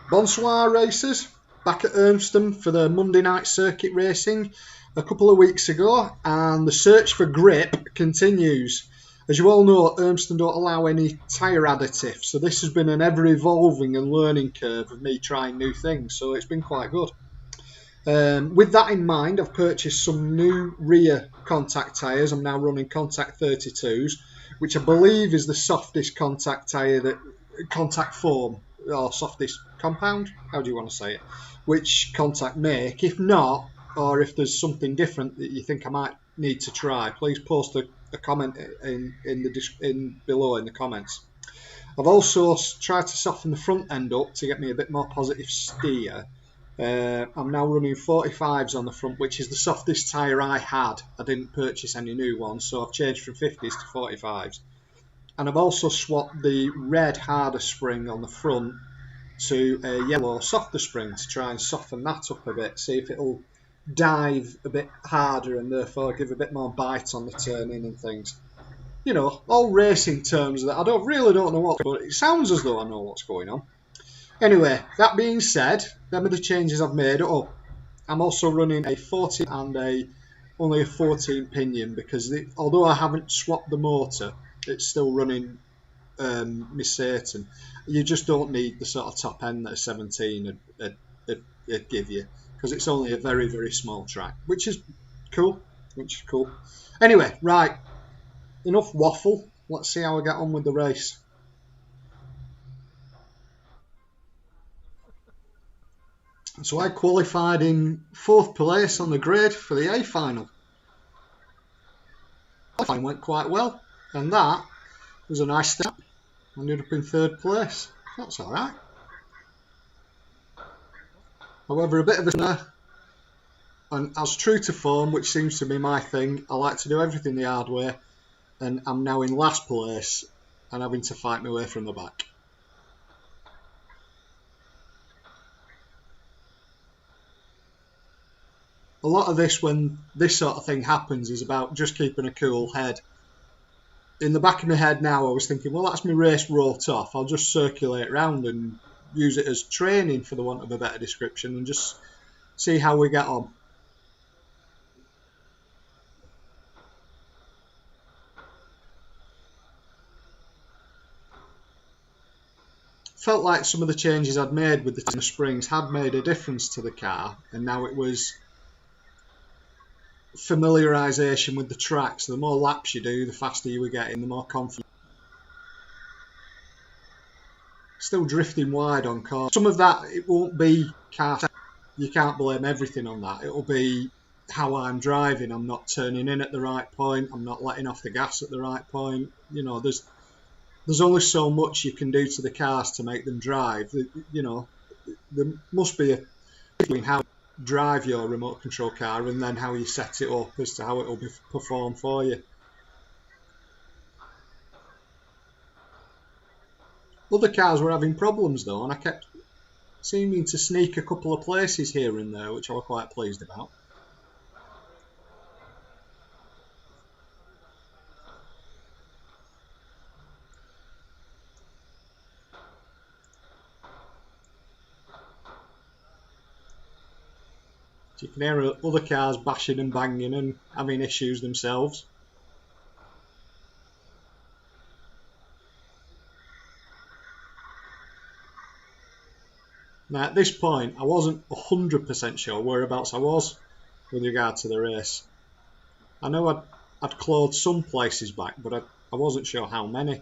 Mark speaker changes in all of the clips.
Speaker 1: Bonsoir racers, back at Urmston for the Monday night circuit racing a couple of weeks ago, and the search for grip continues. As you all know, Urmston don't allow any tyre additives, so this has been an ever-evolving and learning curve of me trying new things, so it's been quite good. With that in mind, I've purchased some new rear contact tyres. I'm now running contact 32s, which I believe is the softest contact tyre, contact foam, or softest compound, how do you want to say it, which contact make. If not, or if there's something different that you think I might need to try, please post a comment in below in the comments. I've also tried to soften the front end up to get me a bit more positive steer. I'm now running 45s on the front, which is the softest tyre I had. I didn't purchase any new ones, so I've changed from 50s to 45s. And I've also swapped the red harder spring on the front to a yellow softer spring to try and soften that up a bit, see if it'll dive a bit harder and therefore give a bit more bite on the turning and things. You know, all racing terms that I really don't know what, but it sounds as though I know what's going on. Anyway, that being said, them are the changes I've made. Oh, I'm also running a 14 and only a 14 pinion because although I haven't swapped the motor, it's still running Miss Satan. You just don't need the sort of top end that a 17 would give you because it's only a very, very small track, which is cool. Anyway, right, enough waffle. Let's see how I get on with the race. So I qualified in 4th place on the grade for the A final. Qualifying went quite well, and that was a nice step. I ended up in 3rd place. That's alright. However, a bit of a and as true to form, which seems to be my thing, I like to do everything the hard way, and I'm now in last place and having to fight my way from the back. A lot of this, when this sort of thing happens, is about just keeping a cool head. In the back of my head now, I was thinking, well, that's my race wrote off. I'll just circulate around and use it as training, for the want of a better description, and just see how we get on. Felt like some of the changes I'd made with the springs had made a difference to the car, and now it was familiarisation with the track. So the more laps you do, the faster you were getting, the more confident. Still drifting wide on cars. Some of that, it won't be car. You can't blame everything on that. It'll be how I'm driving. I'm not turning in at the right point. I'm not letting off the gas at the right point. You know, there's only so much you can do to the cars to make them drive. You know, there must be a between how you drive your remote control car and then how you set it up as to how it will perform for you. Other cars were having problems though, and I kept seeming to sneak a couple of places here and there, which I was quite pleased about. So you can hear other cars bashing and banging and having issues themselves. Now at this point I wasn't 100% sure whereabouts I was with regard to the race. I know I'd clawed some places back, but I wasn't sure how many.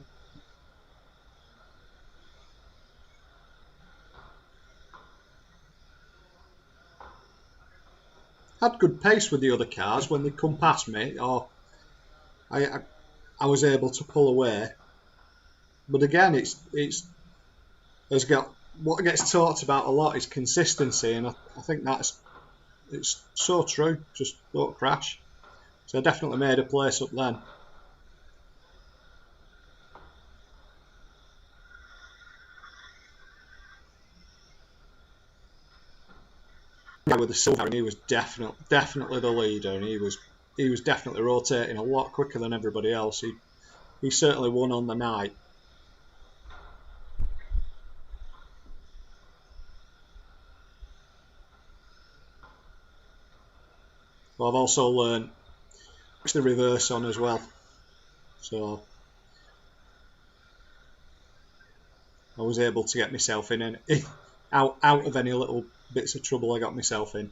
Speaker 1: Had good pace with the other cars when they come past me, or I was able to pull away. But again, what gets talked about a lot is consistency, and I think it's so true. Just don't crash. So I definitely made a place up then. With the silver, and he was definitely the leader, and he was definitely rotating a lot quicker than everybody else. He certainly won on the night. But I've also learned the reverse on as well, so I was able to get myself in out of any little bits of trouble I got myself in.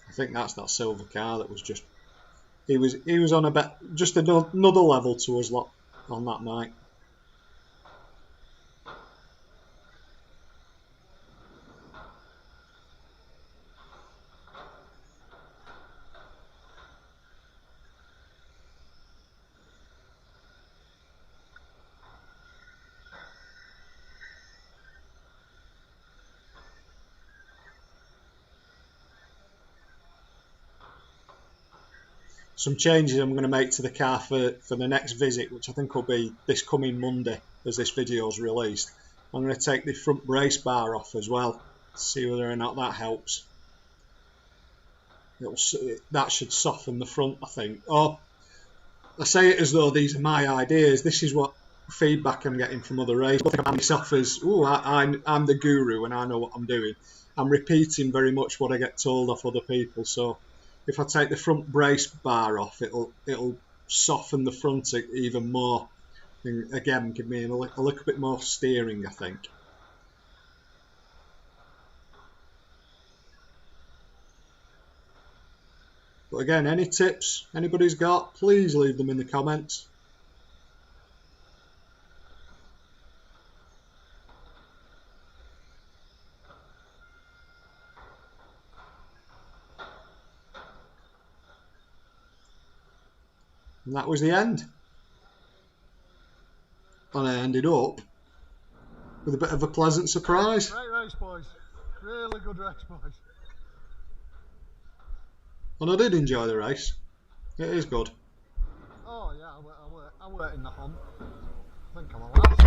Speaker 1: I think that's that silver car that was just he was on just another level to us lot on that night. Some changes I'm going to make to the car for the next visit, which I think will be this coming Monday as this video is released. I'm going to take the front brace bar off as well, see whether or not that helps. That should soften the front, I think. Oh, I say it as though these are my ideas. This is what feedback I'm getting from other racers. I think about myself as, I'm the guru and I know what I'm doing. I'm repeating very much what I get told off other people, so if I take the front brace bar off, it'll soften the front even more, and again give me a little bit more steering, I think. But again, any tips anybody's got, please leave them in the comments. And that was the end. And I ended up with a bit of a pleasant surprise.
Speaker 2: Great race, boys. Really good race, boys.
Speaker 1: And I did enjoy the race. It is good.
Speaker 2: Oh yeah, I worked in the hunt. I think I'm a last.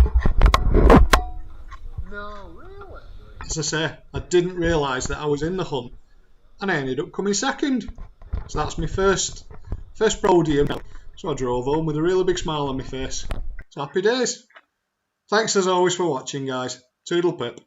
Speaker 2: No, really?
Speaker 1: As I say, I didn't realise that I was in the hunt, and I ended up coming second. So that's my first podium. So I drove home with a really big smile on my face. So happy days. Thanks as always for watching, guys. Toodle pip.